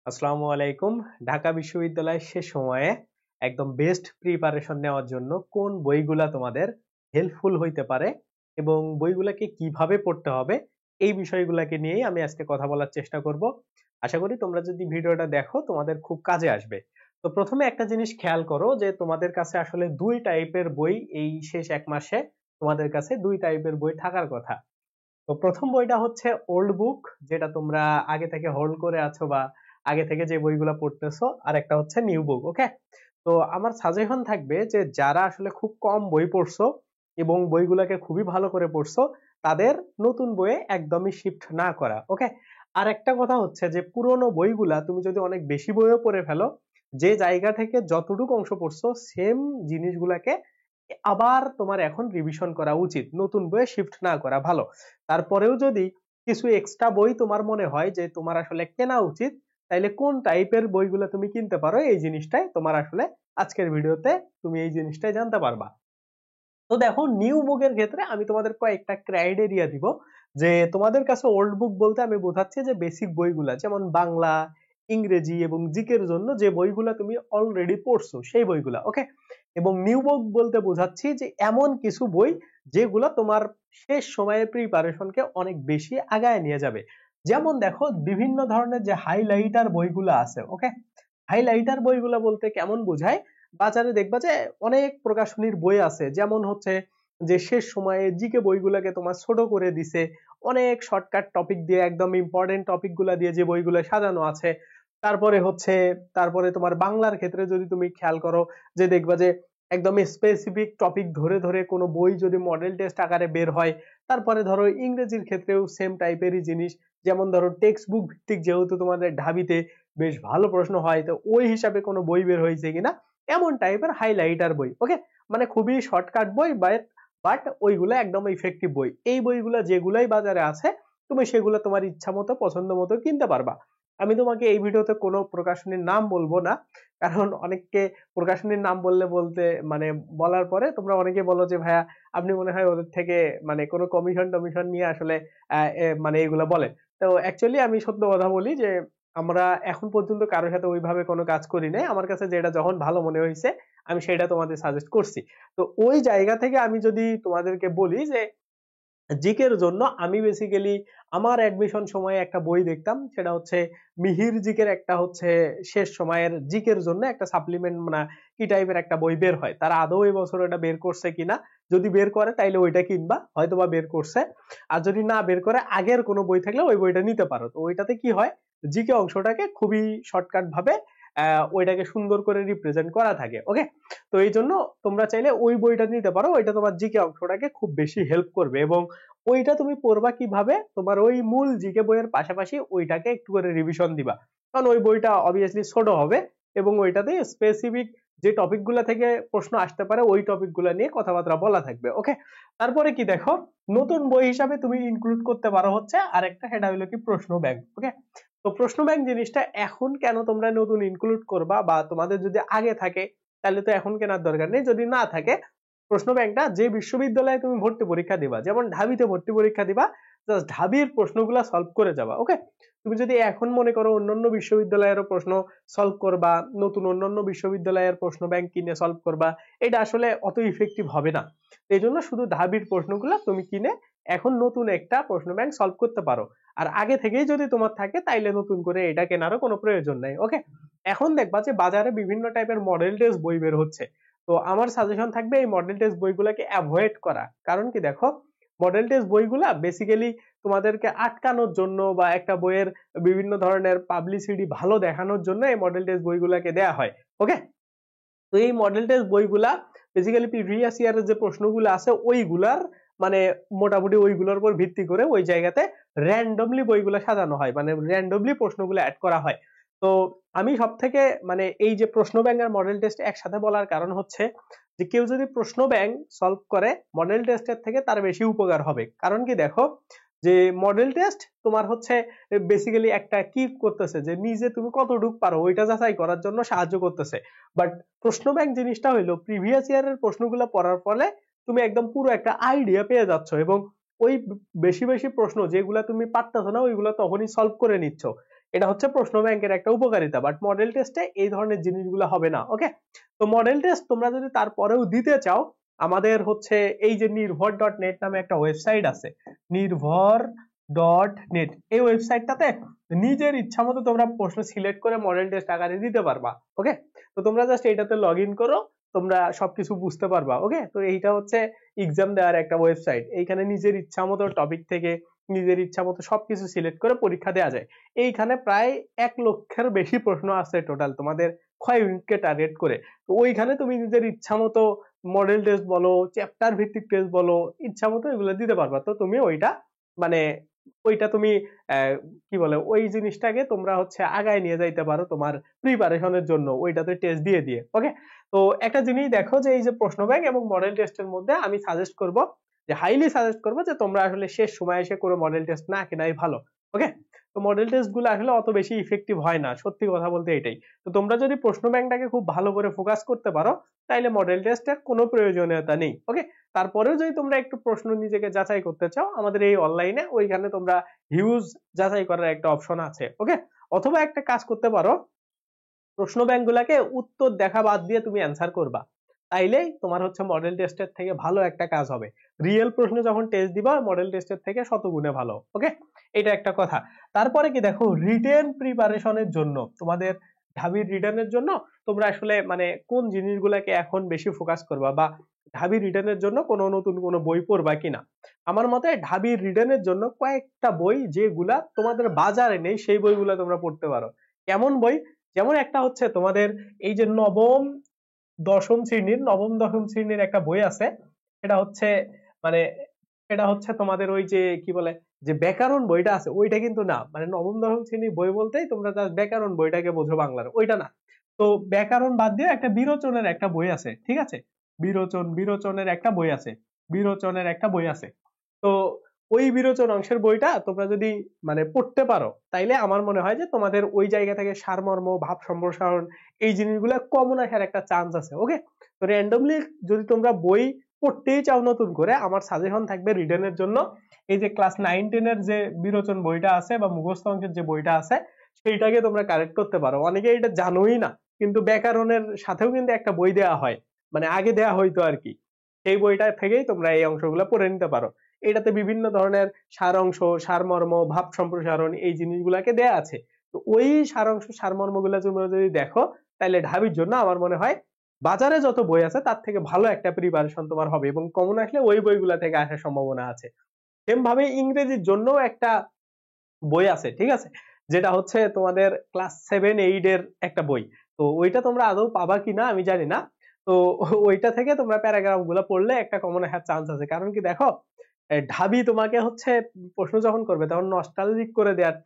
আসসালামু আলাইকুম। ঢাকা বিশ্ববিদ্যালয়ের শেষ সময়ে একদম বেস্ট প্রিপারেশন নেওয়ার জন্য কোন বইগুলা তোমাদের হেল্পফুল হইতে পারে এবং বইগুলাকে কিভাবে পড়তে হবে এই বিষয়গুলোকে নিয়েই আমি আজকে কথা বলার চেষ্টা করব। আশা করি তোমরা যদি ভিডিওটা দেখো তোমাদের খুব কাজে আসবে। তো প্রথমে একটা জিনিস খেয়াল করো যে তোমাদের কাছে আসলে দুই টাইপের বই এই শেষ এক মাসে তোমাদের কাছে দুই টাইপের বই থাকার কথা। তো প্রথম বইটা হচ্ছে ওল্ড বুক, যেটা তোমরা আগে থেকে হোল্ড করে আছো বা আগে থেকে যে বইগুলো পড়তেছো, আর একটা হচ্ছে নিউ বুক। ওকে, তো আমার সাজেশন থাকবে যে যারা আসলে খুব কম বই পড়ছো এবং বইগুলোকে খুবই ভালো করে পড়ছো তাদের নতুন বইয়ে একদমই শিফট না করা। ওকে, আর একটা কথা হচ্ছে যে পুরোনো বইগুলা তুমি যদি অনেক বেশি বইও পড়ে ফেলো, যে জায়গা থেকে যতটুকু অংশ পড়ছো সেম জিনিসগুলাকে আবার তোমার এখন রিভিশন করা উচিত, নতুন বইয়ে শিফট না করা ভালো। তারপরেও যদি কিছু এক্সট্রা বই তোমার মনে হয় যে তোমার আসলে কেনা উচিত, তাইলে কোন টাইপের বইগুলো তুমি কিনতে পারো এই জিনিসটাই তোমার আসলে আজকের ভিডিওতে তুমি এই জিনিসটাই জানতে পারবা। তো দেখো, নিউ বুকের ক্ষেত্রে আমি তোমাদের কয়েকটা ক্রাইটেরিয়া দিব। যে তোমাদের কাছে ওল্ড বুক বলতে আমি বোঝাচ্ছি যে বেসিক বইগুলা, যেমন বাংলা, ইংরেজি এবং জিকের জন্য যে বইগুলা তুমি অলরেডি পড়ছো সেই বইগুলা। ওকে, এবং নিউ বুক বলতে বোঝাচ্ছি যে এমন কিছু বই যেগুলা তোমার শেষ সময়ে প্রিপারেশনকে অনেক বেশি আগায় নিয়ে যাবে। যেমন দেখো, বিভিন্ন ধরনের যে হাইলাইটার বইগুলা আছে। ওকে, হাইলাইটার বইগুলা বলতে কেমন বোঝায়, বাজারে দেখবা যে অনেক প্রকাশনীর বই আছে, যেমন হচ্ছে যে শেষ সময়ে জিকে বইগুলোকে তোমার ছোট করে দিছে, অনেক শর্টকাট টপিক দিয়ে একদম ইম্পর্টেন্ট টপিক গুলা দিয়ে যে বইগুলো সাজানো আছে। তারপরে তোমার বাংলার ক্ষেত্রে যদি তুমি খেয়াল করো, যে দেখবা যে একদম স্পেসিফিক টপিক ধরে ধরে কোনো বই যদি মডেল টেস্ট আকারে বের হয়। তারপরে ধরো ইংরেজির ক্ষেত্রেও সেম টাইপেরই জিনিস, যেমন ধরো টেক্সট বুক ভিত্তিক, যেহেতু তোমাদের ঢাবিতে বেশ ভালো প্রশ্ন হয়, তো ওই হিসাবে কোনো বই বের হয়েছে কিনা এমন টাইপের হাইলাইটার বই। ওকে, মানে খুবই শর্টকাট বই, বাট ওইগুলো একদম ইফেক্টিভ বই। এই বইগুলো যেগুলাই বাজারে আছে তুমি সেগুলো তোমার ইচ্ছা মতো পছন্দ মতো কিনতে পারবা। আমি তোমাকে এই ভিডিওতে কোনো প্রকাশনীর নাম বলবো না, কারণ অনেককে প্রকাশনীর নাম বলতে মানে বলার পরে তোমরা অনেকে বলো যে ভাইয়া আপনি মনে হয় ওদের থেকে মানে কোনো কমিশন টমিশন নিয়ে আসলে মানে এগুলা বলেন। তো অ্যাকচুয়ালি আমি সত্য কথা বলি যে আমরা এখন পর্যন্ত কারোর সাথে ওইভাবে কোনো কাজ করি নাই। আমার কাছে যেটা যখন ভালো মনে হয়েছে আমি সেটা তোমাদের সাজেস্ট করছি। তো ওই জায়গা থেকে আমি যদি তোমাদেরকে বলি যে জিকের জন্য আমি বেসিক্যালি আমার অ্যাডমিশন সময়ে একটা বই দেখতাম, সেটা হচ্ছে মিহির জিকের একটা হচ্ছে শেষ সময়ের জিকের জন্য একটা সাপ্লিমেন্ট মানে কি টাইপের একটা বই বের হয়। তারা আদৌ এই বছর এটা বের করছে কিনা, যদি বের করে তাইলে ওইটা কিনবা, হয়তোবা বের করছে। আর যদি না বের করে আগের কোনো বই থাকলে ওই বইটা নিতে পারো। তো ওইটাতে কি হয়, জিকে অংশটাকে খুবই শর্টকাট ভাবে ওইটাকে সুন্দর করে রিপ্রেজেন্ট করা থাকে। ওকে, তো এই জন্য তোমরা চাইলে ওই বইটা নিতে পারো, ওইটা তোমার জিকে অংশটাকে খুব বেশি হেল্প করবে। এবং ওইটা তুমি পড়বা কিভাবে, তোমার ওই মূল জিকে বইয়ের পাশাপাশি ওইটাকে একটু করে রিভিশন দিবা, কারণ ওই বইটা অবভিয়াসলি ছোট হবে এবং ওইটাতে স্পেসিফিক যে টপিক গুলা থেকে প্রশ্ন আসতে পারে ওই টপিক গুলা নিয়ে কথাবার্তা বলা থাকবে। ওকে, তারপরে কি দেখো, নতুন বই হিসাবে তুমি ইনক্লুড করতে পারো হচ্ছে আরেকটা, সেটা হলো কি প্রশ্ন ব্যাংক। ওকে, তো প্রশ্ন ব্যাংক জিনিসটা এখন কেন তোমরা নতুন ইনক্লুড করবা, বা তোমাদের যদি আগে থাকে তাহলে তো এখন কেনার দরকার নেই, যদি না থাকে প্রশ্ন ব্যাংকটা যে বিশ্ববিদ্যালয়ে তুমি ভর্তি পরীক্ষা দিবা, যেমন ঢাবিতে ভর্তি পরীক্ষা দিবা, জাস্ট ঢাবির প্রশ্নগুলা সলভ করে যাবা। ওকে, তুমি যদি এখন মনে করো অন্যান্য বিশ্ববিদ্যালয়েরও প্রশ্ন সলভ করবা, নতুন অন্যান্য বিশ্ববিদ্যালয়ের প্রশ্ন ব্যাংক কিনে সলভ করবা, এটা আসলে অত ইফেক্টিভ হবে না। এই জন্য শুধু ঢাবির প্রশ্নগুলা তুমি কিনে এখন নতুন একটা প্রশ্ন ব্যাংক সলভ করতে পারো। আর আগে থেকেই যদি তোমার থাকে তাইলে নতুন করে এটা কেনারও কোনো প্রয়োজন নাই। ওকে, এখন দেখবা যে বাজারে বিভিন্ন টাইপের মডেল টেস্ট বই বের হচ্ছে। তো আমার সাজেশন থাকবে এই মডেল টেস্ট বইগুলোকে অ্যাভয়েড করা। কারণ কি দেখো, মডেল টেস্ট বইগুলা বেসিক্যালি তোমাদেরকে আটকানোর জন্য বা একটা বইয়ের বিভিন্ন ধরনের পাবলিসিটি ভালো দেখানোর জন্য এই মডেল টেস্ট বইগুলোকে দেয়া হয়। ওকে, তো এই মডেল টেস্ট বইগুলা বেসিক্যালি প্রিভিয়াস ইয়ারের যে প্রশ্নগুলো আছে ওইগুলার মানে মোটামুটি ওইগুলোর উপর ভিত্তি করে ওই জায়গাতে র্যান্ডমলি বইগুলো সাজানো হয়, মানে র্যান্ডমলি প্রশ্নগুলো অ্যাড করা হয়। তো আমি সব থেকে মানে এই যে প্রশ্ন ব্যাংক আর মডেল টেস্ট একসাথে বলার কারণ হচ্ছে যে কেউ যদি প্রশ্ন ব্যাংক সলভ করে মডেল টেস্টের থেকে তার বেশি উপকার হবে। কারণ কি দেখো, যে মডেল টেস্ট তোমার হচ্ছে বেসিক্যালি একটা কি করতেছে, যে নিজে তুমি কতটুকু পারো ওইটা যাচাই করার জন্য সাহায্য করতেছে। বাট প্রশ্ন ব্যাংক জিনিসটা হইলো প্রিভিয়াস ইয়ারের প্রশ্নগুলো পড়ার ফলে তুমি একদম পুরো একটা আইডিয়া পেয়ে যাচ্ছ এবং ওই বেশি বেশি প্রশ্ন যেগুলা তুমি পারতেছো না ওইগুলো তখনই সলভ করে নিচ্ছ। এটা হচ্ছে প্রশ্ন ব্যাংকের একটা উপকারিতা, বাট মডেল টেস্টে এই ধরনের জিনিসগুলো হবে না। ওকে, তো মডেল টেস্ট তোমরা যদি তারপরেও দিতে চাও, আমাদের হচ্ছে এই যে নির্ভর.নেট নামে একটা ওয়েবসাইট আছে, নির্ভর.নেট, এই ওয়েবসাইটটাতে নিজের ইচ্ছা মতো তোমরা প্রশ্ন সিলেক্ট করে মডেল টেস্ট আকারে দিতে পারবা। ওকে, তো তোমরা জাস্ট এটাতে লগ ইন করো, তোমরা সবকিছু বুঝতে পারবা। ওকে, তো এইটা হচ্ছে এক্সাম দেওয়ার একটা ওয়েবসাইট। এইখানে নিজের ইচ্ছা মতো টপিক থেকে নিজের ইচ্ছা মতো সবকিছু সিলেক্ট করে পরীক্ষা দেওয়া যায়। এইখানে প্রায় 1 লক্ষের বেশি প্রশ্ন আছে টোটাল তোমাদের ক্ষয় ইউনিটকে টার্গেট করে। তো ওইখানে তুমি নিজের ইচ্ছা মতো মডেল টেস্ট বলো, চ্যাপ্টার ভিত্তিক টেস্ট বলো, ইচ্ছা মতো এগুলো দিতে পারবা। তো তুমি ওইটা মানে ওইটা তুমি কি বলে ওই জিনিসটাকে তোমরা হচ্ছে আগায় নিয়ে যাইতে পারো তোমার প্রিপারেশনের জন্য, ওইটাতে টেস্ট দিয়ে দিয়ে। ওকে, তো একটা জিনিস দেখো যে এই যে প্রশ্ন ব্যাংক এবং মডেল টেস্টের মধ্যে আমি সাজেস্ট করব, যে হাইলি সাজেস্ট করবো যে তোমরা আসলে শেষ সময় এসে করে মডেল টেস্ট না কেনাই ভালো। ওকে, তো মডেল টেস্ট গুলো আসলে অত বেশি ইফেক্টিভ হয় না, সত্যি কথা বলতে এটাই। তো তোমরা যদি প্রশ্ন ব্যাংকটাকে খুব ভালো করে ফোকাস করতে পারো, তাইলে মডেল টেস্টের কোনো প্রয়োজনীয়তা নেই। ওকে, তারপরেও যদি তোমরা একটু প্রশ্ন নিজেকে যাচাই করতে চাও, আমাদের এই অনলাইনে ওইখানে তোমরা হিউজ যাচাই করার একটা অপশন আছে। ওকে, অথবা একটা কাজ করতে পারো, প্রশ্ন ব্যাংক গুলাকে উত্তর দেখা বাদ দিয়ে তুমি অ্যান্সার করবা, তাইলেই তোমার হচ্ছে মডেল টেস্টের থেকে ভালো একটা কাজ হবে। রিয়েল প্রশ্নে যখন টেস্ট দিবা মডেল টেস্টের থেকে শতগুণে ভালো। ওকে, এটা একটা কথা। তারপরে কি দেখো, রিটেন প্রিপারেশনের জন্য তোমাদের ঢাবির রিটেনের জন্য তোমরা আসলে মানে কোন জিনিসগুলোকে এখন বেশি ফোকাস করবা, বা ঢাবি রিটেনের জন্য কোনো নতুন কোনো বই পড়বা কিনা। আমার মতে ঢাবি রিটেনের জন্য কয়েকটা বই যেগুলা তোমাদের বাজারে নেই সেই বইগুলা তোমরা পড়তে পারো। কেমন বই? যেমন একটা হচ্ছে তোমাদের এই যে নবম দশম শ্রেণীর একটা বই আছে, এটা হচ্ছে মানে এটা হচ্ছে তোমাদের ওই যে কি বলে যে ব্যাকরণ বইটা আছে, ওইটা কিন্তু না। মানে নবম দশম শ্রেণীর বই বলতেই তোমরা জাস্ট ব্যাকরণ বইটাকে বোঝো বাংলার, ওইটা না। তো ব্যাকরণ বাদ দিয়ে একটা বিরোচনের একটা বই আছে, ঠিক আছে? বিরোচনের একটা বই আছে, বিরোচনের একটা বই আছে। তো ওই বিরোচন অংশের বইটা তোমরা যদি মানে পড়তে পারো, তাইলে আমার মনে হয় যে তোমাদের ওই জায়গা থেকে সারমর্ম, ভাব সম্প্রসারণ, এই জিনিসগুলো কমন আসার একটা চান্স আছে। ওকে, তো র্যান্ডমলি যদি তোমরা বই পড়তেই চাও নতুন করে, আমার সাজেশন থাকবে রিটেনের জন্য এই যে ক্লাস 9-10 এর যে বিরোচন বইটা আছে বা মুখস্থ অংশের যে বইটা আছে, সেইটাকে তোমরা কারেক্ট করতে পারো। অনেকে এটা জানোই না, কিন্তু ব্যাকরণের সাথেও কিন্তু একটা বই দেওয়া হয়, মানে আগে দেওয়া হইতো আর কি। সেই বইটা থেকেই তোমরা এই অংশগুলো পড়ে নিতে পারো। এটাতে বিভিন্ন ধরনের সারাংশ, সারমর্ম, ভাব সম্প্রসারণ, এই জিনিসগুলাকে দেয়া আছে। তো ওই সারাংশ সারমর্মগুলো তোমরা যদি দেখো, তাহলে ঢাবির জন্য আমার মনে হয় বাজারে যত বই আছে তার থেকে ভালো একটা প্রিপারেশন তোমার হবে, এবং কমন আসলে ওই বইগুলা থেকে আসার সম্ভাবনা আছে। সেম ভাবে ইংরেজির জন্য একটা বই আছে, ঠিক আছে, যেটা হচ্ছে তোমাদের ক্লাস 7-8 এর একটা বই। তো ওইটা তোমরা আদৌ পাবা কিনা আমি জানি না। তো ওইটা থেকে তোমরা প্যারাগ্রাফ গুলো পড়লে একটা কমন আসার চান্স আছে। কারণ কি দেখো, ঢাবি তোমাকে হচ্ছে প্রশ্ন যখন করবে তখন নস্টালজিক করে দেওয়ার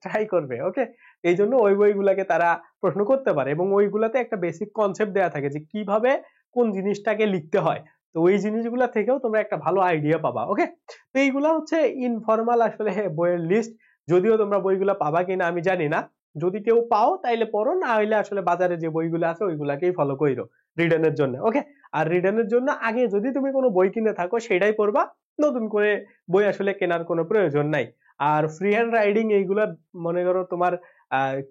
ট্রাই করবে। ওকে, এই জন্য ওই বইগুলাকে তারা প্রশ্ন করতে পারে, এবং ওইগুলাতে একটা বেসিক কনসেপ্ট দেওয়া থাকে যে কিভাবে কোন জিনিসটাকে লিখতে হয়। তো ওই জিনিসগুলা থেকেও তোমরা একটা ভালো আইডিয়া পাবা। ওকে, তো এইগুলা হচ্ছে ইনফরমাল আসলে বইয়ের লিস্ট। যদিও তোমরা বইগুলা পাবা কিনা আমি জানি না, যদি কেউ পাও তাইলে পড়ো, না হইলে আসলে বাজারে যে বইগুলো আছে ওইগুলাকেই ফলো কইরো রিটেনের জন্য। ওকে, আর রিটেনের জন্য আগে যদি তুমি কোনো বই কিনে থাকো সেটাই পড়বা, নতুন করে বই আসলে কেনার কোনো প্রয়োজন নাই। আর ফ্রি হ্যান্ড রাইডিং এইগুলা মনে করো তোমার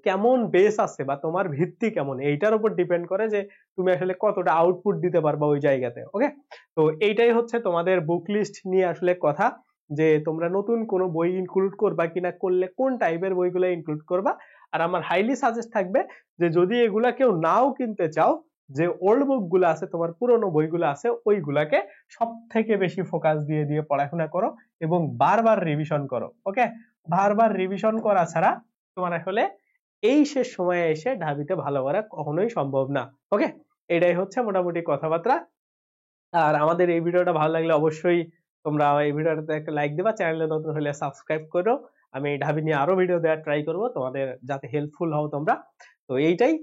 কেমন বেস আছে বা তোমার ভিত্তি কেমন, এইটার উপর ডিপেন্ড করে যে তুমি আসলে কতটা আউটপুট দিতে পারবা ওই জায়গাতে। ওকে, তো এইটাই হচ্ছে তোমাদের বুক লিস্ট নিয়ে আসলে কথা, যে তোমরা নতুন কোনো বই ইনক্লুড করবা কিনা, করলে কোন টাইপের বইগুলো ইনক্লুড করবা। আর আমার হাইলি সাজেস্ট থাকবে যে যদি এগুলা কেউ নাও কিনতে চাও, যে ওল্ড বুক গুলো আছে, তোমার পুরনো বইগুলো আছে, ওইগুলাকে সব থেকে বেশি ফোকাস দিয়ে দিয়ে পড়াশোনা করো এবং বারবার রিভিশন করো। ওকে, বারবার রিভিশন করা ছাড়া তোমার আসলে এই শেষ সময়ে এসে ঢাবিতে ভালো করা কখনোই সম্ভব না। ওকে, এটাই হচ্ছে মোটামুটি কথাবার্তা। আর আমাদের এই ভিডিওটা ভালো লাগলে অবশ্যই তোমরা এই ভিডিওটাতে একটা লাইক দিবা, চ্যানেলে নতুন হলে সাবস্ক্রাইব করো। আমি এই ঢাবি নিয়ে আরো ভিডিও দেওয়ার ট্রাই করব তোমাদের, যাতে হেল্পফুল হও তোমরা। তো এইটাই।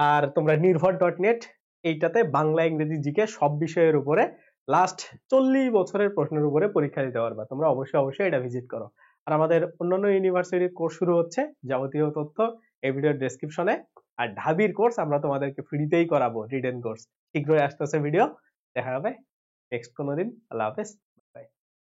আর তোমরা নির্ভর.নেট, এইটাতে বাংলা ইংরেজি জিকে সব বিষয়ের উপরে লাস্ট 40 বছরের প্রশ্নের উপরে পরীক্ষা দিতে পারবা। তোমরা অবশ্যই এটা ভিজিট করো। আর আমাদের অন্যান্য ইউনিভার্সিটির কোর্স শুরু হচ্ছে, যাবতীয় তথ্য এই ভিডিওর ডেসক্রিপশনে। আর ঢাবির কোর্স আমরা তোমাদেরকে ফ্রিতেই করাবো, রিটেন কোর্স। শীঘ্রই আসতেছে ভিডিও, দেখা হবে নেক্সট কোনো দিন। আল্লাহ হাফেজ।